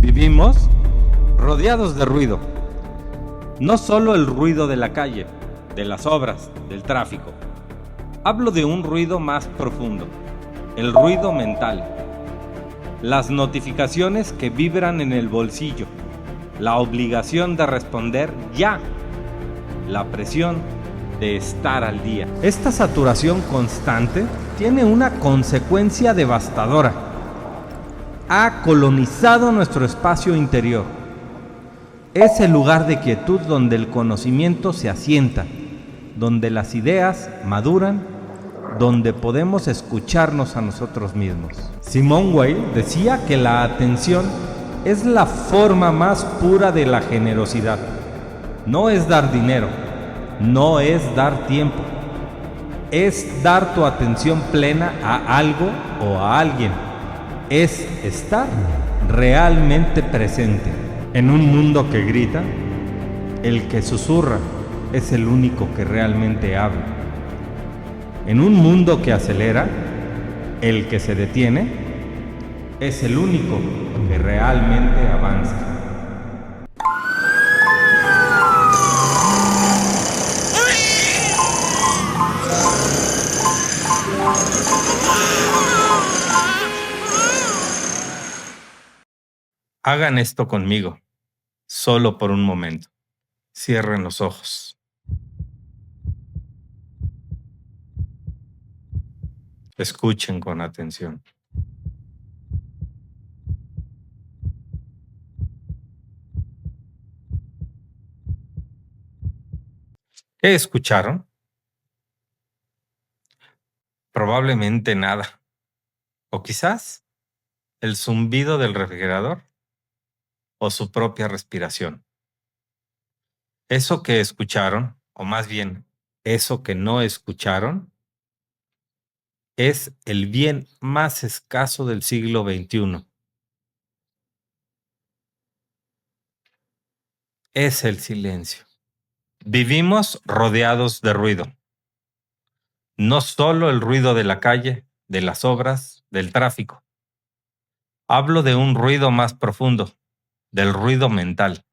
Vivimos rodeados de ruido. No solo el ruido de la calle, de las obras, del tráfico. Hablo de un ruido más profundo, el ruido mental. Las notificaciones que vibran en el bolsillo, la obligación de responder ya, la presión de estar al día. Esta saturación constante tiene una consecuencia devastadora. Ha colonizado nuestro espacio interior. Es el lugar de quietud donde el conocimiento se asienta, donde las ideas maduran, donde podemos escucharnos a nosotros mismos. Simone Weil decía que la atención es la forma más pura de la generosidad. No es dar dinero, no es dar tiempo, es dar tu atención plena a algo o a alguien. Es estar realmente presente. En un mundo que grita, el que susurra es el único que realmente habla. En un mundo que acelera, el que se detiene es el único que realmente avanza. Hagan esto conmigo, solo por un momento. Cierren los ojos. Escuchen con atención. ¿Qué escucharon? Probablemente nada. O quizás el zumbido del refrigerador o su propia respiración. Eso que escucharon, o más bien, eso que no escucharon, es el bien más escaso del siglo XXI. Es el silencio. Vivimos rodeados de ruido. No solo el ruido de la calle, de las obras, del tráfico. Hablo de un ruido más profundo, del ruido mental.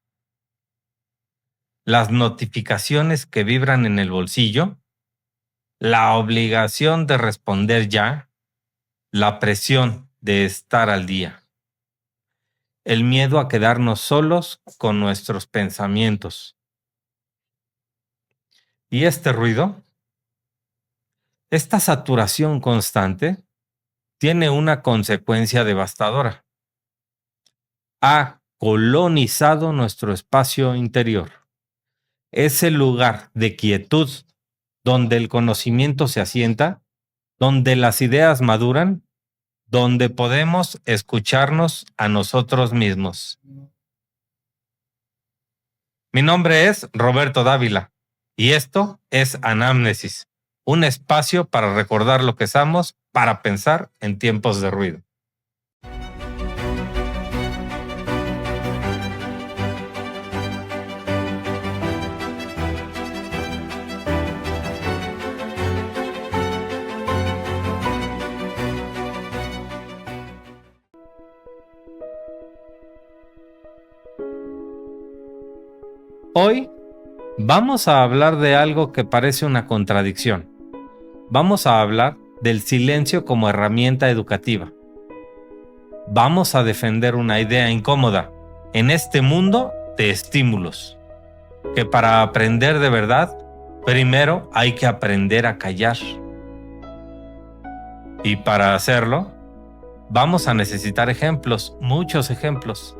Las notificaciones que vibran en el bolsillo, la obligación de responder ya, la presión de estar al día, el miedo a quedarnos solos con nuestros pensamientos. Y este ruido, esta saturación constante, tiene una consecuencia devastadora. Ha colonizado nuestro espacio interior. Es el lugar de quietud donde el conocimiento se asienta, donde las ideas maduran, donde podemos escucharnos a nosotros mismos. Mi nombre es Roberto Dávila y esto es Anamnesis, un espacio para recordar lo que somos, para pensar en tiempos de ruido. Hoy vamos a hablar de algo que parece una contradicción. Vamos a hablar del silencio como herramienta educativa. Vamos a defender una idea incómoda en este mundo de estímulos, que para aprender de verdad, primero hay que aprender a callar. Y para hacerlo, vamos a necesitar ejemplos, muchos ejemplos,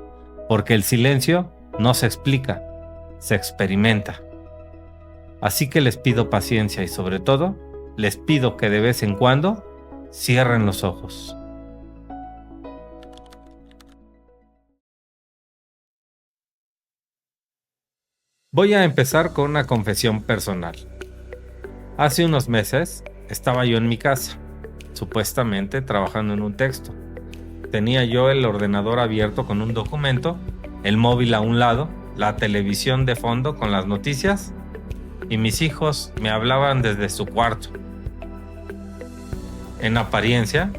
porque el silencio no se explica, se experimenta. Así que les pido paciencia y sobre todo, les pido que de vez en cuando cierren los ojos. Voy a empezar con una confesión personal. Hace unos meses estaba yo en mi casa, supuestamente trabajando en un texto. Tenía yo el ordenador abierto con un documento, el móvil a un lado, la televisión de fondo con las noticias y mis hijos me hablaban desde su cuarto. En apariencia,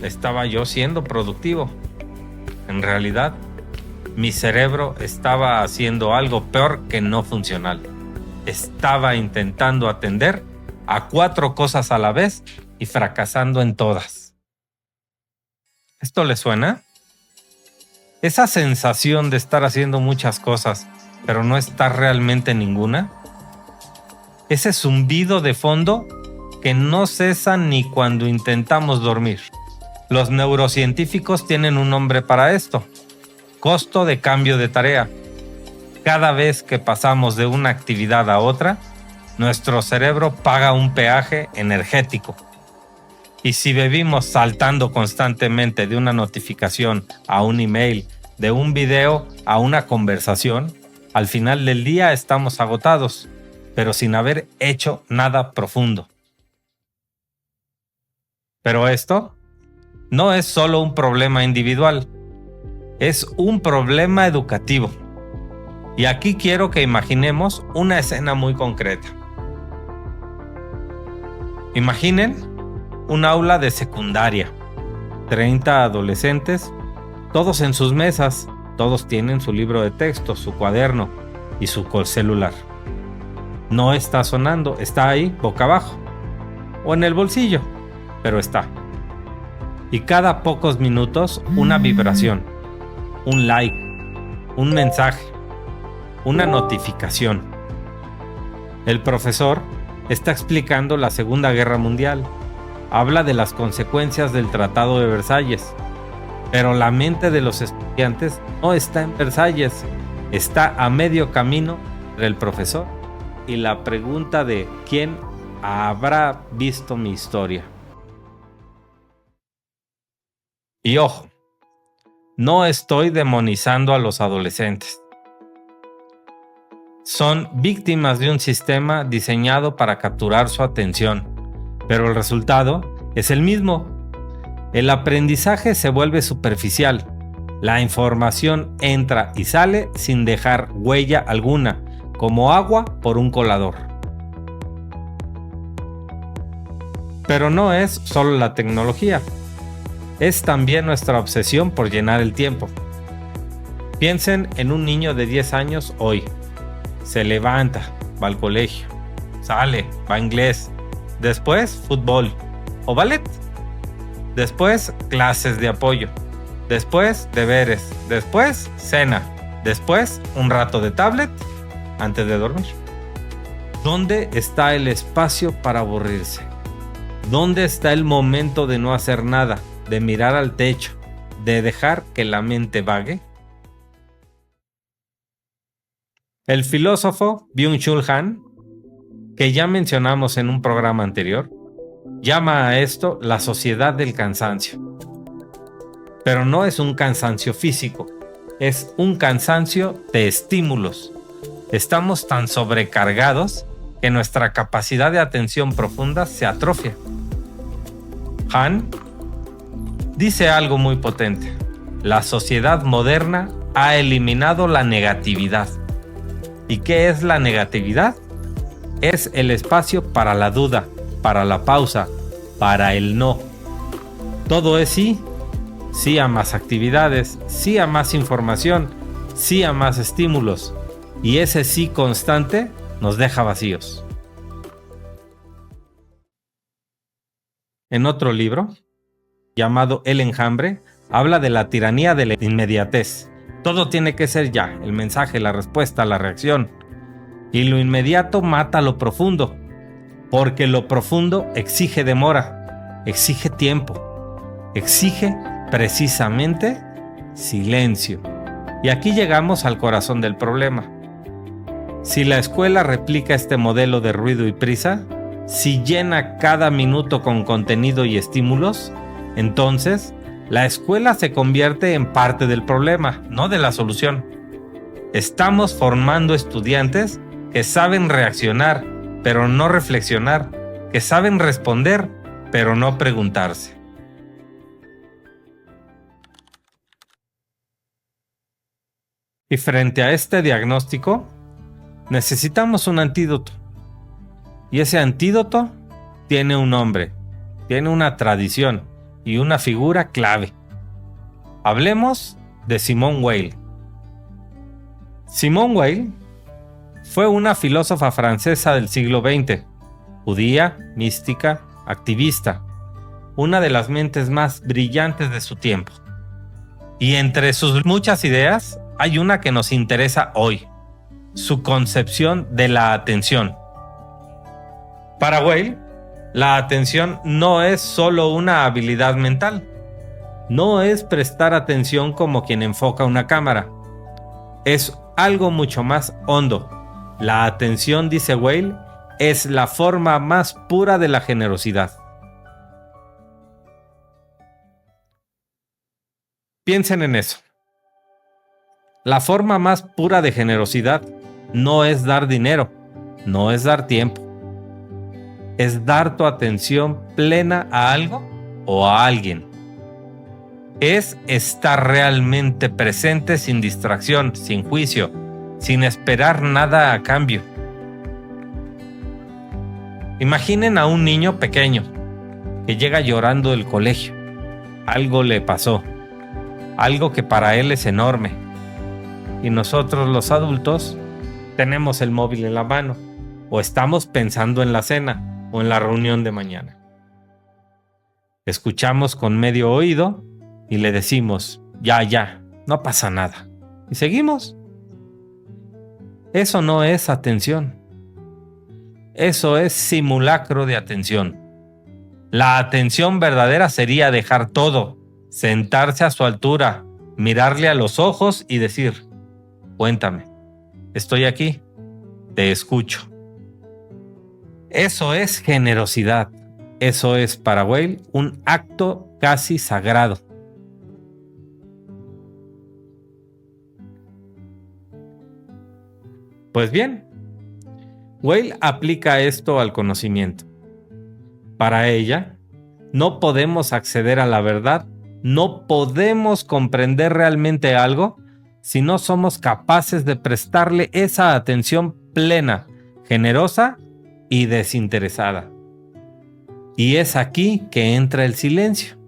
estaba yo siendo productivo. En realidad, mi cerebro estaba haciendo algo peor que no funcional. Estaba intentando atender a 4 cosas a la vez y fracasando en todas. ¿Esto le suena? Esa sensación de estar haciendo muchas cosas, pero no estar realmente en ninguna. Ese zumbido de fondo que no cesa ni cuando intentamos dormir. Los neurocientíficos tienen un nombre para esto: costo de cambio de tarea. Cada vez que pasamos de una actividad a otra, nuestro cerebro paga un peaje energético. Y si vivimos saltando constantemente de una notificación a un email, de un video a una conversación, al final del día estamos agotados, pero sin haber hecho nada profundo. Pero esto no es solo un problema individual, es un problema educativo. Y aquí quiero que imaginemos una escena muy concreta. Imaginen un aula de secundaria, 30 adolescentes, todos en sus mesas, todos tienen su libro de texto, su cuaderno y su celular. No está sonando, está ahí boca abajo o en el bolsillo, pero está. Y cada pocos minutos una vibración, un like, un mensaje, una notificación. El profesor está explicando la Segunda Guerra Mundial. Habla de las consecuencias del Tratado de Versalles. Pero la mente de los estudiantes no está en Versalles. Está a medio camino entre el profesor y la pregunta de ¿quién habrá visto mi historia? Y ojo, no estoy demonizando a los adolescentes. Son víctimas de un sistema diseñado para capturar su atención, pero el resultado es el mismo. El aprendizaje se vuelve superficial. La información entra y sale sin dejar huella alguna, como agua por un colador. Pero no es solo la tecnología, es también nuestra obsesión por llenar el tiempo. Piensen en un niño de 10 años hoy. Se levanta, va al colegio, sale, va a inglés, después fútbol o ballet, después clases de apoyo, después deberes, después cena, después un rato de tablet antes de dormir. ¿Dónde está el espacio para aburrirse? ¿Dónde está el momento de no hacer nada, de mirar al techo, de dejar que la mente vague? El filósofo Byung-Chul Han, que ya mencionamos en un programa anterior, llama a esto la sociedad del cansancio. Pero no es un cansancio físico, es un cansancio de estímulos. Estamos tan sobrecargados que nuestra capacidad de atención profunda se atrofia. Han dice algo muy potente: la sociedad moderna ha eliminado la negatividad. ¿Y qué es la negatividad? Es el espacio para la duda, para la pausa, para el no. Todo es sí. Sí a más actividades, sí a más información, sí a más estímulos. Y ese sí constante nos deja vacíos. En otro libro, llamado El Enjambre, habla de la tiranía de la inmediatez. Todo tiene que ser ya, el mensaje, la respuesta, la reacción. Y lo inmediato mata lo profundo, porque lo profundo exige demora, exige tiempo, exige precisamente silencio. Y aquí llegamos al corazón del problema. Si la escuela replica este modelo de ruido y prisa, si llena cada minuto con contenido y estímulos, entonces la escuela se convierte en parte del problema, no de la solución. Estamos formando estudiantes que saben reaccionar, pero no reflexionar, que saben responder, pero no preguntarse. Y frente a este diagnóstico, necesitamos un antídoto. Y ese antídoto tiene un nombre, tiene una tradición y una figura clave. Hablemos de Simone Weil, Simone Weil fue una filósofa francesa del siglo XX, judía, mística, activista, una de las mentes más brillantes de su tiempo. Y entre sus muchas ideas hay una que nos interesa hoy: su concepción de la atención. Para Weil, la atención no es solo una habilidad mental, no es prestar atención como quien enfoca una cámara, es algo mucho más hondo. La atención, dice Weil, es la forma más pura de la generosidad. Piensen en eso. La forma más pura de generosidad no es dar dinero, no es dar tiempo. Es dar tu atención plena a algo o a alguien. Es estar realmente presente sin distracción, sin juicio, sin esperar nada a cambio. Imaginen a un niño pequeño que llega llorando del colegio. Algo le pasó, algo que para él es enorme. Y nosotros los adultos tenemos el móvil en la mano, o estamos pensando en la cena o en la reunión de mañana. Escuchamos con medio oído y le decimos, ya, no pasa nada. Y seguimos. Eso no es atención. Eso es simulacro de atención. La atención verdadera sería dejar todo, sentarse a su altura, mirarle a los ojos y decir, cuéntame, estoy aquí, te escucho. Eso es generosidad. Eso es para Weil un acto casi sagrado. Pues bien, Weil aplica esto al conocimiento. Para ella, no podemos acceder a la verdad, no podemos comprender realmente algo si no somos capaces de prestarle esa atención plena, generosa y desinteresada. Y es aquí que entra el silencio.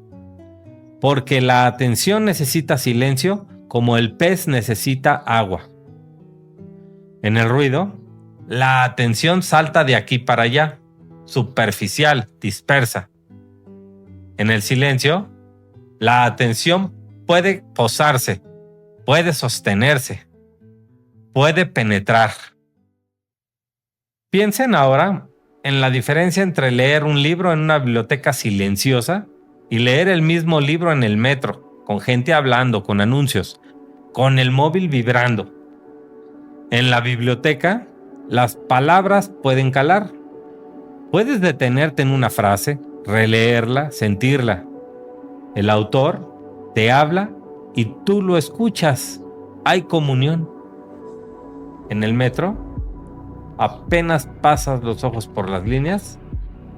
Porque la atención necesita silencio como el pez necesita agua. En el ruido, la atención salta de aquí para allá, superficial, dispersa. En el silencio, la atención puede posarse, puede sostenerse, puede penetrar. Piensen ahora en la diferencia entre leer un libro en una biblioteca silenciosa y leer el mismo libro en el metro, con gente hablando, con anuncios, con el móvil vibrando. En la biblioteca, las palabras pueden calar. Puedes detenerte en una frase, releerla, sentirla. El autor te habla y tú lo escuchas. Hay comunión. En el metro, apenas pasas los ojos por las líneas,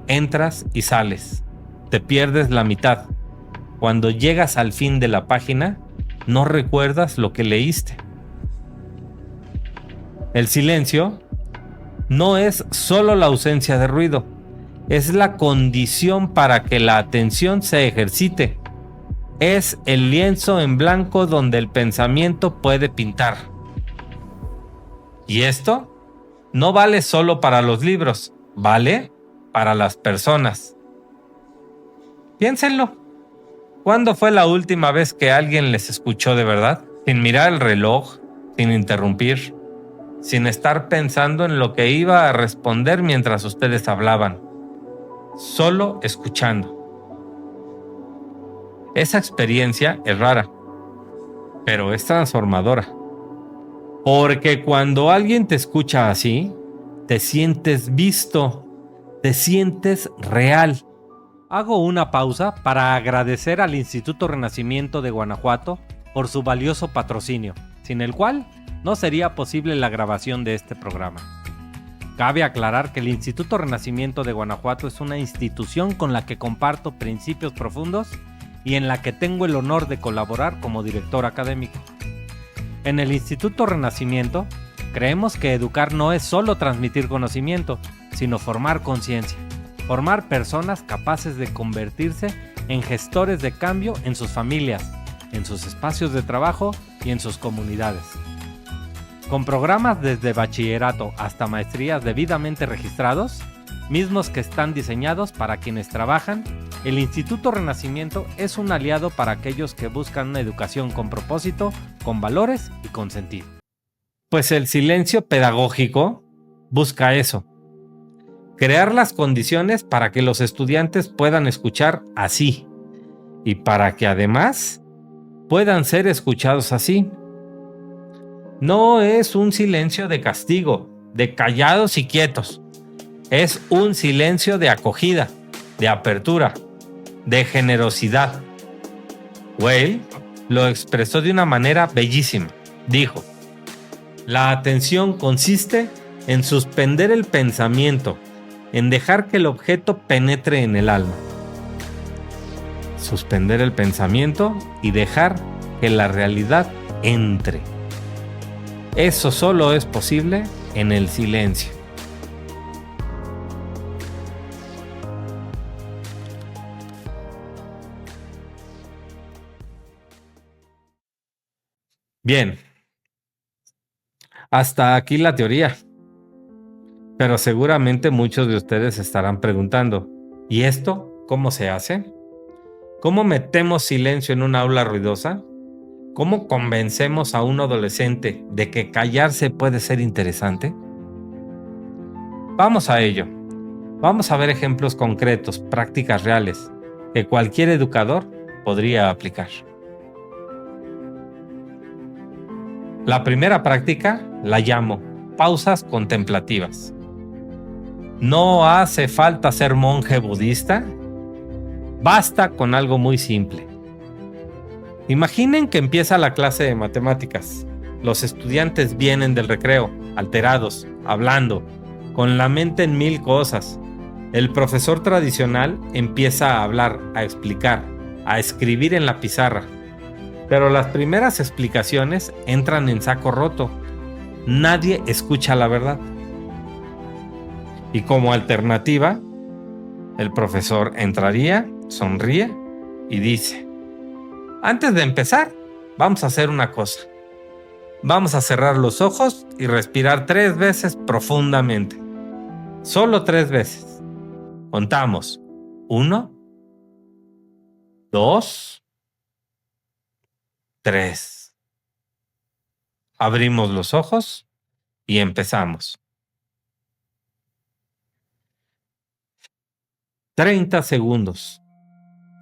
entras y sales. Te pierdes la mitad. Cuando llegas al fin de la página, no recuerdas lo que leíste. El silencio no es solo la ausencia de ruido, es la condición para que la atención se ejercite. Es el lienzo en blanco donde el pensamiento puede pintar. Y esto no vale solo para los libros, vale para las personas. Piénsenlo. ¿Cuándo fue la última vez que alguien les escuchó de verdad? Sin mirar el reloj, sin interrumpir, sin estar pensando en lo que iba a responder mientras ustedes hablaban. Solo escuchando. Esa experiencia es rara, pero es transformadora. Porque cuando alguien te escucha así, te sientes visto, te sientes real. Hago una pausa para agradecer al Instituto Renacimiento de Guanajuato por su valioso patrocinio, sin el cual no sería posible la grabación de este programa. Cabe aclarar que el Instituto Renacimiento de Guanajuato es una institución con la que comparto principios profundos y en la que tengo el honor de colaborar como director académico. En el Instituto Renacimiento, creemos que educar no es solo transmitir conocimiento, sino formar conciencia, formar personas capaces de convertirse en gestores de cambio en sus familias, en sus espacios de trabajo y en sus comunidades. Con programas desde bachillerato hasta maestrías debidamente registrados, mismos que están diseñados para quienes trabajan, el Instituto Renacimiento es un aliado para aquellos que buscan una educación con propósito, con valores y con sentido. Pues el silencio pedagógico busca eso: crear las condiciones para que los estudiantes puedan escuchar así y para que además puedan ser escuchados así. No es un silencio de castigo, de callados y quietos. Es un silencio de acogida, de apertura, de generosidad. Weil lo expresó de una manera bellísima. Dijo: la atención consiste en suspender el pensamiento, en dejar que el objeto penetre en el alma. Suspender el pensamiento y dejar que la realidad entre. Eso solo es posible en el silencio. Bien, hasta aquí la teoría. Pero seguramente muchos de ustedes estarán preguntando: ¿y esto cómo se hace? ¿Cómo metemos silencio en una aula ruidosa? ¿Cómo convencemos a un adolescente de que callarse puede ser interesante? Vamos a ello. Vamos a ver ejemplos concretos, prácticas reales, que cualquier educador podría aplicar. La primera práctica la llamo pausas contemplativas. No hace falta ser monje budista. Basta con algo muy simple. Imaginen que empieza la clase de matemáticas. Los estudiantes vienen del recreo, alterados, hablando, con la mente en mil cosas. El profesor tradicional empieza a hablar, a explicar, a escribir en la pizarra. Pero las primeras explicaciones entran en saco roto. Nadie escucha la verdad. Y como alternativa, el profesor entraría, sonríe y dice: antes de empezar, vamos a hacer una cosa. Vamos a cerrar los ojos y respirar 3 veces profundamente. Solo 3 veces. Contamos. 1, 2, 3. Abrimos los ojos y empezamos. 30 segundos.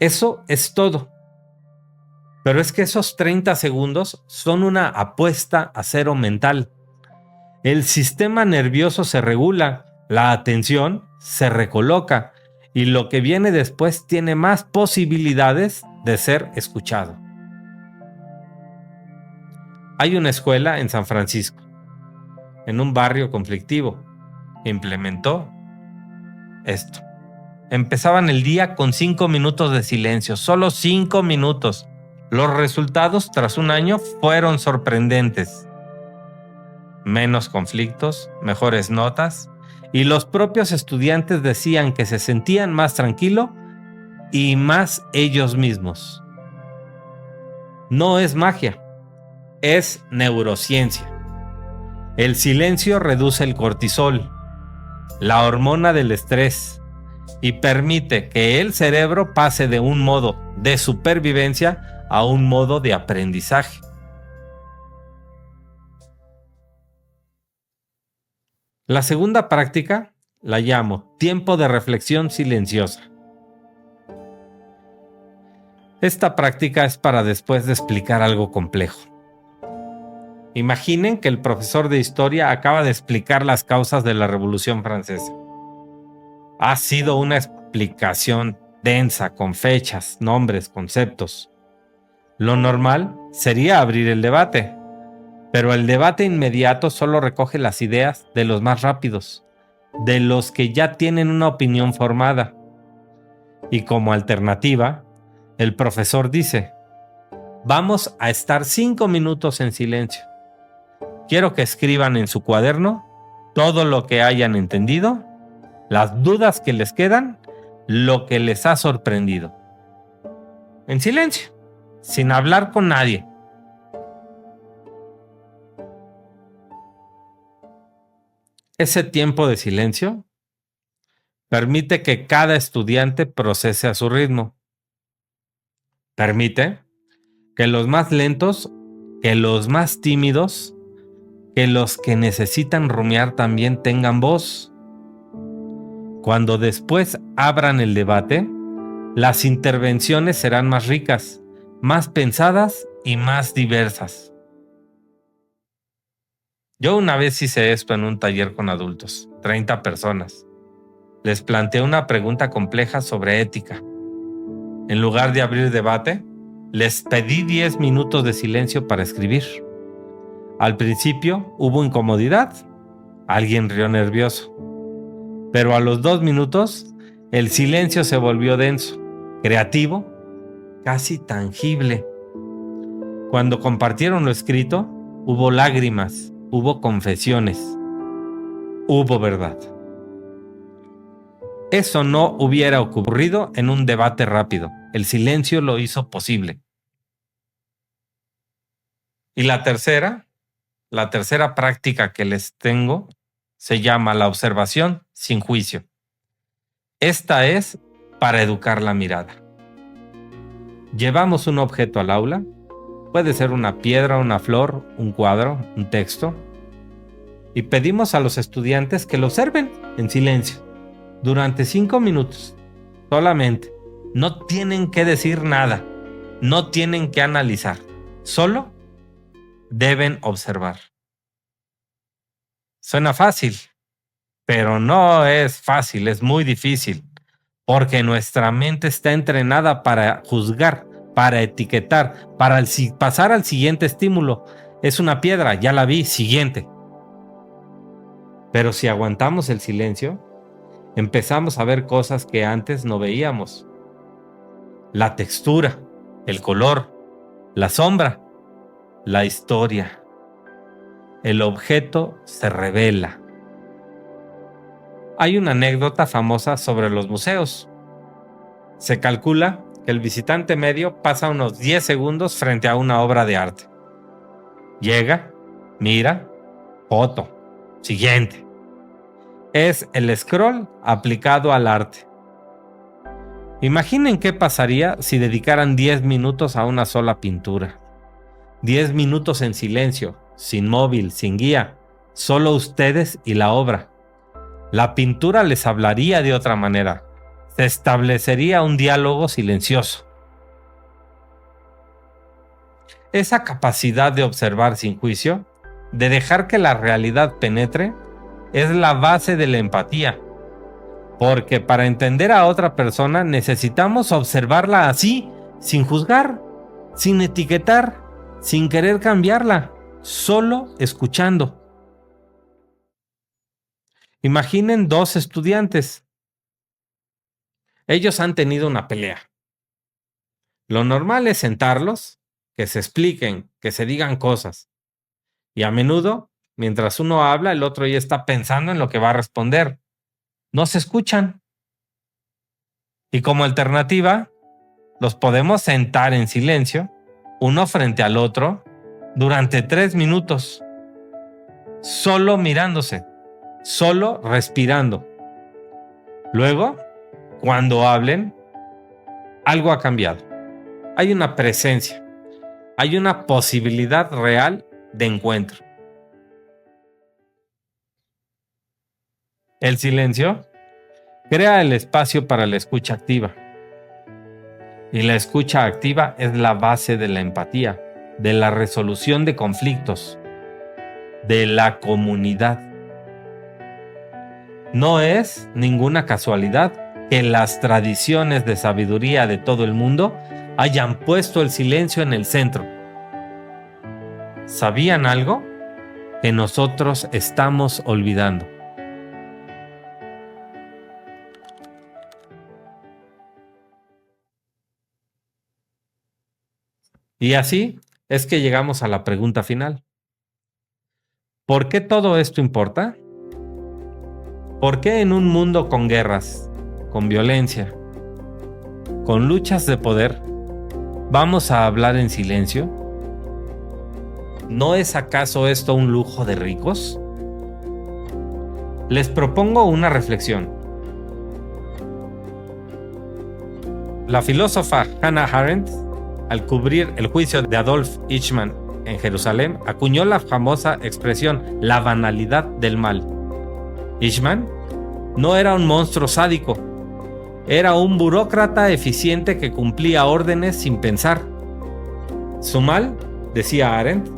Eso es todo. Pero es que esos 30 segundos son una apuesta a cero mental. El sistema nervioso se regula, la atención se recoloca y lo que viene después tiene más posibilidades de ser escuchado. Hay una escuela en San Francisco, en un barrio conflictivo, que implementó esto. Empezaban el día con 5 minutos de silencio, solo 5 minutos. Los resultados tras un año fueron sorprendentes. Menos conflictos, mejores notas, y los propios estudiantes decían que se sentían más tranquilos y más ellos mismos. No es magia, es neurociencia. El silencio reduce el cortisol, la hormona del estrés, y permite que el cerebro pase de un modo de supervivencia a un modo de aprendizaje. La segunda práctica la llamo tiempo de reflexión silenciosa. Esta práctica es para después de explicar algo complejo. Imaginen que el profesor de historia acaba de explicar las causas de la Revolución Francesa. Ha sido una explicación densa, con fechas, nombres, conceptos. Lo normal sería abrir el debate, pero el debate inmediato solo recoge las ideas de los más rápidos, de los que ya tienen una opinión formada. Y como alternativa, el profesor dice: vamos a estar 5 minutos en silencio. Quiero que escriban en su cuaderno todo lo que hayan entendido, las dudas que les quedan, lo que les ha sorprendido. En silencio, sin hablar con nadie. Ese tiempo de silencio permite que cada estudiante procese a su ritmo. Permite que los más lentos, que los más tímidos, que los que necesitan rumiar también tengan voz. Cuando después abran el debate, las intervenciones serán más ricas, más pensadas y más diversas. Yo una vez hice esto en un taller con adultos, 30 personas. Les planteé una pregunta compleja sobre ética. En lugar de abrir debate, les pedí 10 minutos de silencio para escribir. Al principio hubo incomodidad, alguien rió nervioso, pero a los 2 minutos el silencio se volvió denso, creativo, casi tangible. Cuando compartieron lo escrito, hubo lágrimas, hubo confesiones, hubo verdad. Eso no hubiera ocurrido en un debate rápido. El silencio lo hizo posible. Y la tercera práctica que les tengo se llama la observación sin juicio. Esta es para educar la mirada. Llevamos un objeto al aula, puede ser una piedra, una flor, un cuadro, un texto, y pedimos a los estudiantes que lo observen en silencio durante 5 minutos, solamente. No tienen que decir nada, no tienen que analizar, solo deben observar. Suena fácil, pero no es fácil, es muy difícil, porque nuestra mente está entrenada para juzgar, para etiquetar, para pasar al siguiente estímulo. Es una piedra, ya la vi, siguiente. Pero si aguantamos el silencio, empezamos a ver cosas que antes no veíamos. La textura, el color, la sombra, la historia. El objeto se revela. Hay una anécdota famosa sobre los museos. Se calcula que el visitante medio pasa unos 10 segundos frente a una obra de arte. Llega, mira, foto, siguiente. Es el scroll aplicado al arte. Imaginen qué pasaría si dedicaran 10 minutos a una sola pintura. 10 minutos en silencio, sin móvil, sin guía, solo ustedes y la obra. La pintura les hablaría de otra manera. Se establecería un diálogo silencioso. Esa capacidad de observar sin juicio, de dejar que la realidad penetre, es la base de la empatía. Porque para entender a otra persona necesitamos observarla así, sin juzgar, sin etiquetar, sin querer cambiarla, solo escuchando. Imaginen 2 estudiantes. Ellos han tenido una pelea. Lo normal es sentarlos, que se expliquen, que se digan cosas. Y a menudo, mientras uno habla, el otro ya está pensando en lo que va a responder. No se escuchan. Y como alternativa, los podemos sentar en silencio, uno frente al otro, durante 3 minutos, solo mirándose, solo respirando. Luego, cuando hablen, algo ha cambiado. Hay una presencia, hay una posibilidad real de encuentro. El silencio crea el espacio para la escucha activa. Y la escucha activa es la base de la empatía, de la resolución de conflictos, de la comunidad. No es ninguna casualidad que las tradiciones de sabiduría de todo el mundo hayan puesto el silencio en el centro. ¿Sabían algo? Que nosotros estamos olvidando. Y así es que llegamos a la pregunta final. ¿Por qué todo esto importa? ¿Por qué en un mundo con guerras, con violencia, con luchas de poder, vamos a hablar en silencio? ¿No es acaso esto un lujo de ricos? Les propongo una reflexión. La filósofa Hannah Arendt, al cubrir el juicio de Adolf Eichmann en Jerusalén, acuñó la famosa expresión "la banalidad del mal". Eichmann no era un monstruo sádico, era un burócrata eficiente que cumplía órdenes sin pensar. Su mal, decía Arendt,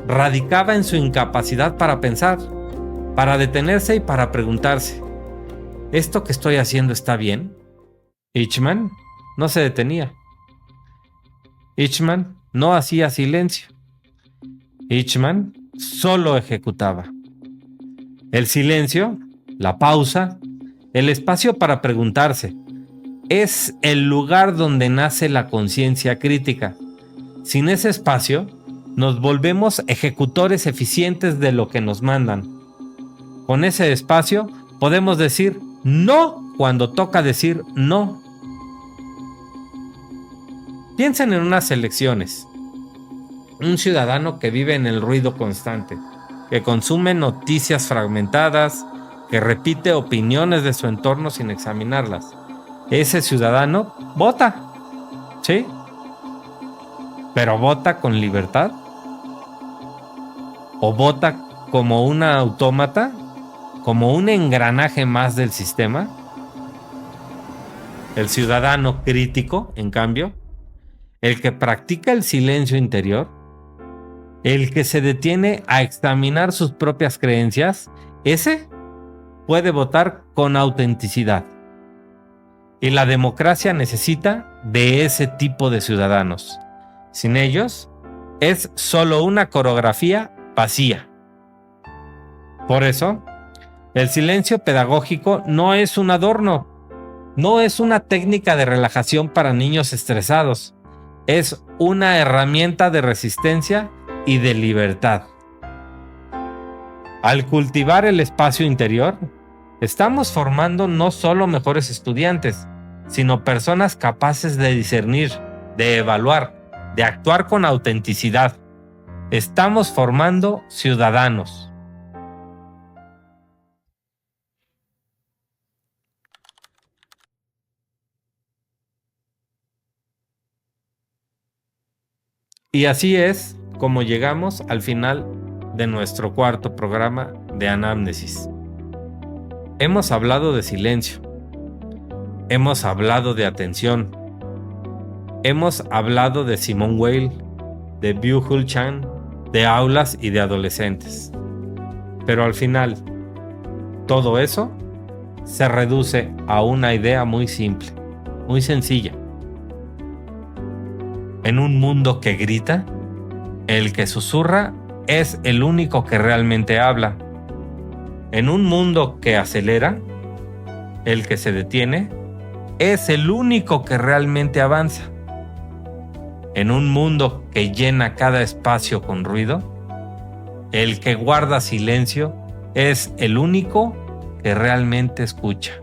radicaba en su incapacidad para pensar, para detenerse y para preguntarse: ¿esto que estoy haciendo está bien? Eichmann no se detenía. Eichmann no hacía silencio. Eichmann solo ejecutaba. El silencio, la pausa, el espacio para preguntarse, es el lugar donde nace la conciencia crítica. Sin ese espacio, nos volvemos ejecutores eficientes de lo que nos mandan. Con ese espacio, podemos decir no cuando toca decir no. Piensen en unas elecciones. Un ciudadano que vive en el ruido constante, que consume noticias fragmentadas, que repite opiniones de su entorno sin examinarlas. Ese ciudadano vota, ¿sí? ¿Pero vota con libertad? ¿O vota como un autómata? ¿Como un engranaje más del sistema? El ciudadano crítico, en cambio, el que practica el silencio interior, el que se detiene a examinar sus propias creencias, ese puede votar con autenticidad. Y la democracia necesita de ese tipo de ciudadanos. Sin ellos, es solo una coreografía vacía. Por eso, el silencio pedagógico no es un adorno, no es una técnica de relajación para niños estresados, es una herramienta de resistencia y de libertad. Al cultivar el espacio interior, estamos formando no solo mejores estudiantes, sino personas capaces de discernir, de evaluar, de actuar con autenticidad. Estamos formando ciudadanos. Y así es como llegamos al final de nuestro cuarto programa de Anamnesis. Hemos hablado de silencio, hemos hablado de atención, hemos hablado de Simone Weil, de Byung-Chul Chan, de aulas y de adolescentes. Pero al final, todo eso se reduce a una idea muy simple, muy sencilla. En un mundo que grita, el que susurra es el único que realmente habla. En un mundo que acelera, el que se detiene es el único que realmente avanza. En un mundo que llena cada espacio con ruido, el que guarda silencio es el único que realmente escucha.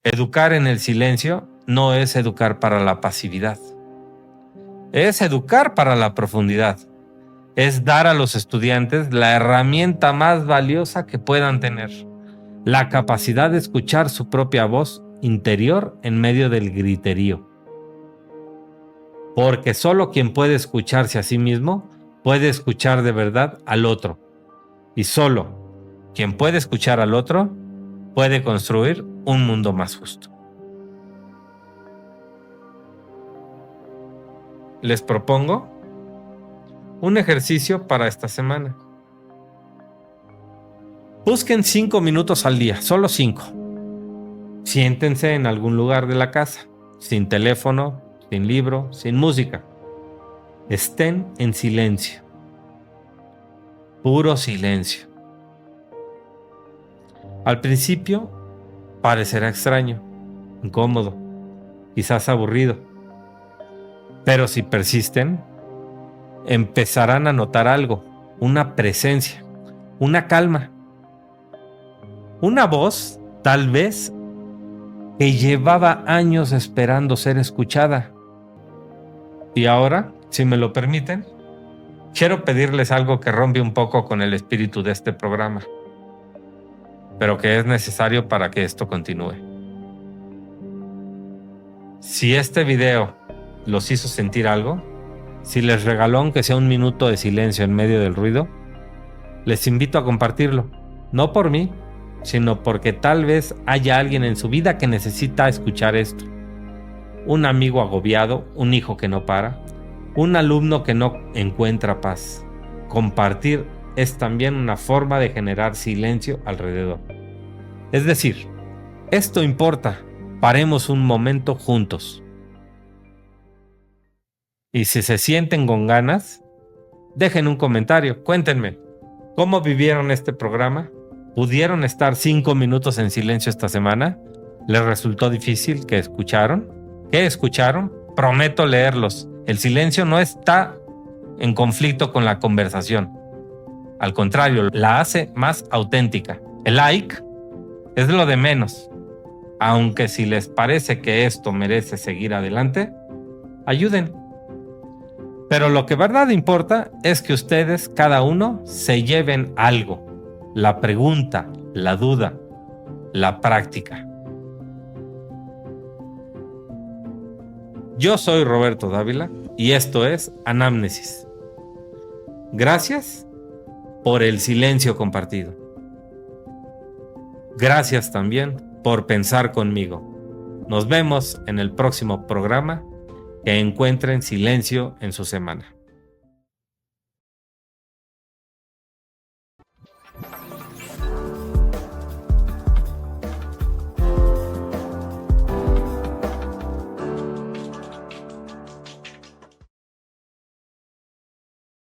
Educar en el silencio no es educar para la pasividad. Es educar para la profundidad. Es dar a los estudiantes la herramienta más valiosa que puedan tener, la capacidad de escuchar su propia voz interior en medio del griterío. Porque solo quien puede escucharse a sí mismo puede escuchar de verdad al otro. Y solo quien puede escuchar al otro puede construir un mundo más justo. Les propongo un ejercicio para esta semana. Busquen 5 minutos al día, solo 5. Siéntense en algún lugar de la casa, sin teléfono, sin libro, sin música. Estén en silencio. Puro silencio. Al principio parecerá extraño, incómodo, quizás aburrido. Pero si persisten, empezarán a notar algo, una presencia, una calma, una voz, tal vez, que llevaba años esperando ser escuchada. Y ahora, si me lo permiten, quiero pedirles algo que rompe un poco con el espíritu de este programa. pero que es necesario para que esto continúe. Si este video los hizo sentir algo, si les regaló aunque sea un minuto de silencio en medio del ruido, les invito a compartirlo, no por mí, sino porque tal vez haya alguien en su vida que necesita escuchar esto. Un amigo agobiado, un hijo que no para, un alumno que no encuentra paz. Compartir es también una forma de generar silencio alrededor. Es decir, esto importa, paremos un momento juntos. Y si se sienten con ganas, dejen un comentario, cuéntenme, ¿cómo vivieron este programa? ¿Pudieron estar 5 minutos en silencio esta semana? ¿Les resultó difícil? ¿Qué escucharon? ¿Qué escucharon? Prometo leerlos. El silencio no está en conflicto con la conversación. Al contrario, la hace más auténtica. El like es lo de menos. Aunque si les parece que esto merece seguir adelante, ayuden. Pero lo que verdad importa es que ustedes, cada uno, se lleven algo. La pregunta, la duda, la práctica. Yo soy Roberto Dávila y esto es Anamnesis. Gracias por el silencio compartido. Gracias también por pensar conmigo. Nos vemos en el próximo programa. Que encuentren silencio en su semana.